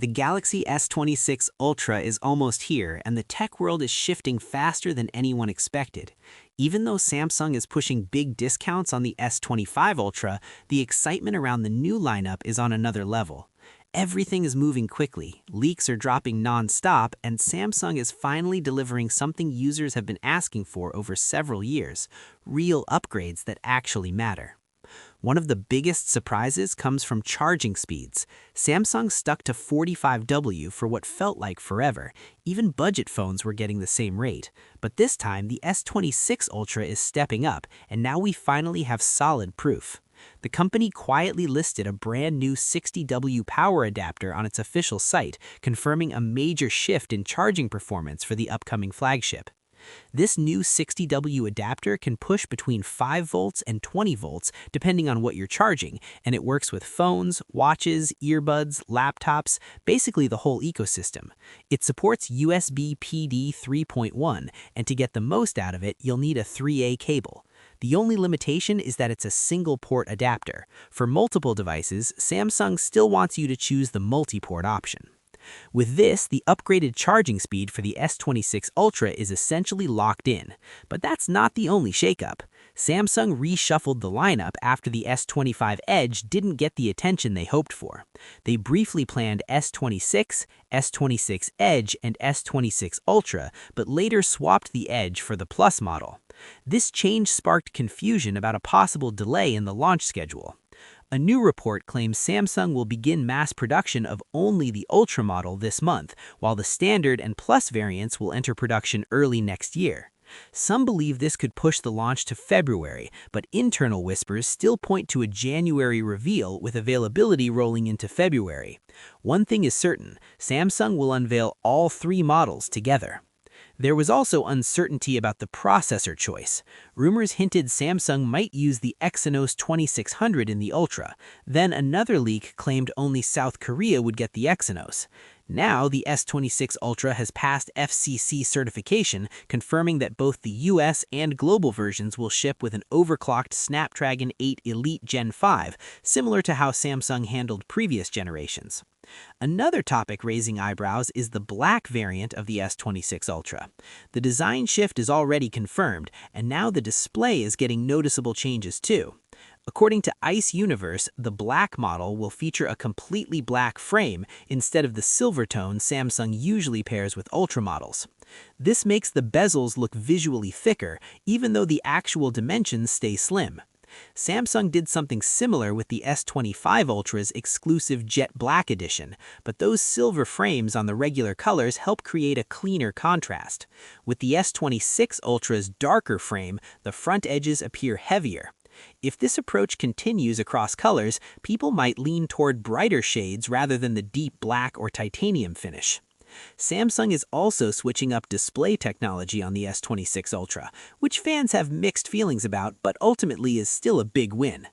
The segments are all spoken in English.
The Galaxy S26 Ultra is almost here, and the tech world is shifting faster than anyone expected. Even though Samsung is pushing big discounts on the S25 Ultra, the excitement around the new lineup is on another level. Everything is moving quickly, leaks are dropping non-stop, and Samsung is finally delivering something users have been asking for over several years: real upgrades that actually matter. One of the biggest surprises comes from charging speeds. Samsung stuck to 45W for what felt like forever. Even budget phones were getting the same rate. But this time, the S26 Ultra is stepping up, and now we finally have solid proof. The company quietly listed a brand new 60W power adapter on its official site, confirming a major shift in charging performance for the upcoming flagship. This new 60W adapter can push between 5 volts and 20 volts depending on what you're charging, and it works with phones, watches, earbuds, laptops, basically the whole ecosystem. It supports USB PD 3.1, and to get the most out of it, you'll need a 3A cable. The only limitation is that it's a single-port adapter. For multiple devices, Samsung still wants you to choose the multi-port option. With this, the upgraded charging speed for the S26 Ultra is essentially locked in. But that's not the only shakeup. Samsung reshuffled the lineup after the S25 Edge didn't get the attention they hoped for. They briefly planned S26, S26 Edge, and S26 Ultra, but later swapped the Edge for the Plus model. This change sparked confusion about a possible delay in the launch schedule. A new report claims Samsung will begin mass production of only the Ultra model this month, while the Standard and Plus variants will enter production early next year. Some believe this could push the launch to February, but internal whispers still point to a January reveal with availability rolling into February. One thing is certain: Samsung will unveil all 3 models together. There was also uncertainty about the processor choice. Rumors hinted Samsung might use the Exynos 2600 in the Ultra. Then another leak claimed only South Korea would get the Exynos. Now, the S26 Ultra has passed FCC certification, confirming that both the US and global versions will ship with an overclocked Snapdragon 8 Elite Gen 5, similar to how Samsung handled previous generations. Another topic raising eyebrows is the black variant of the S26 Ultra. The design shift is already confirmed, and now the display is getting noticeable changes too. According to Ice Universe, the black model will feature a completely black frame instead of the silver tone Samsung usually pairs with Ultra models. This makes the bezels look visually thicker, even though the actual dimensions stay slim. Samsung did something similar with the S25 Ultra's exclusive Jet Black edition, but those silver frames on the regular colors help create a cleaner contrast. With the S26 Ultra's darker frame, the front edges appear heavier. If this approach continues across colors, people might lean toward brighter shades rather than the deep black or titanium finish. Samsung is also switching up display technology on the S26 Ultra, which fans have mixed feelings about, but ultimately is still a big win.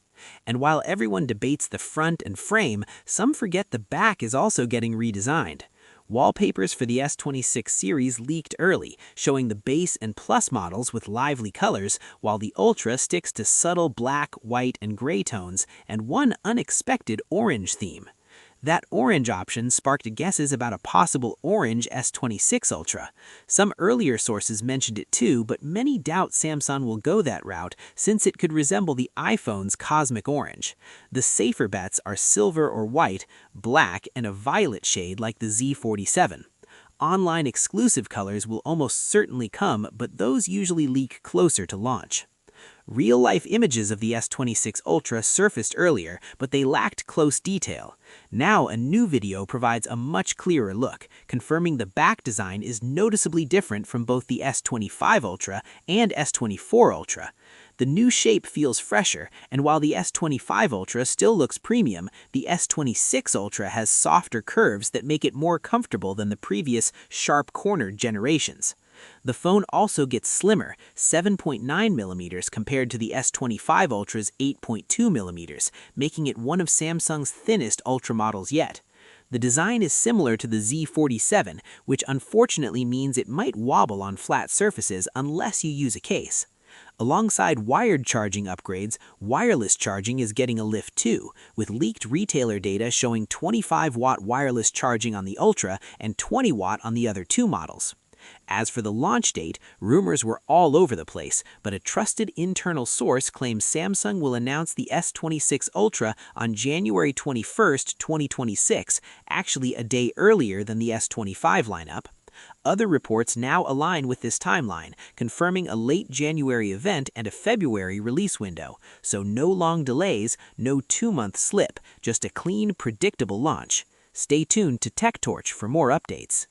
And while everyone debates the front and frame, some forget the back is also getting redesigned. Wallpapers for the S26 series leaked early, showing the base and Plus models with lively colors, while the Ultra sticks to subtle black, white, and gray tones, and one unexpected orange theme. That orange option sparked guesses about a possible orange S26 Ultra. Some earlier sources mentioned it too, but many doubt Samsung will go that route since it could resemble the iPhone's cosmic orange. The safer bets are silver or white, black, and a violet shade like the Z47. Online exclusive colors will almost certainly come, but those usually leak closer to launch. Real-life images of the S26 Ultra surfaced earlier, but they lacked close detail. Now a new video provides a much clearer look, confirming the back design is noticeably different from both the S25 Ultra and S24 Ultra. The new shape feels fresher, and while the S25 Ultra still looks premium, the S26 Ultra has softer curves that make it more comfortable than the previous sharp-cornered generations. The phone also gets slimmer, 7.9mm compared to the S25 Ultra's 8.2mm, making it one of Samsung's thinnest Ultra models yet. The design is similar to the Z47, which unfortunately means it might wobble on flat surfaces unless you use a case. Alongside wired charging upgrades, wireless charging is getting a lift too, with leaked retailer data showing 25-watt wireless charging on the Ultra and 20-watt on the other two models. As for the launch date, rumors were all over the place, but a trusted internal source claims Samsung will announce the S26 Ultra on January 21, 2026, actually a day earlier than the S25 lineup. Other reports now align with this timeline, confirming a late January event and a February release window. So no long delays, no 2-month slip, just a clean, predictable launch. Stay tuned to Tech Torch for more updates.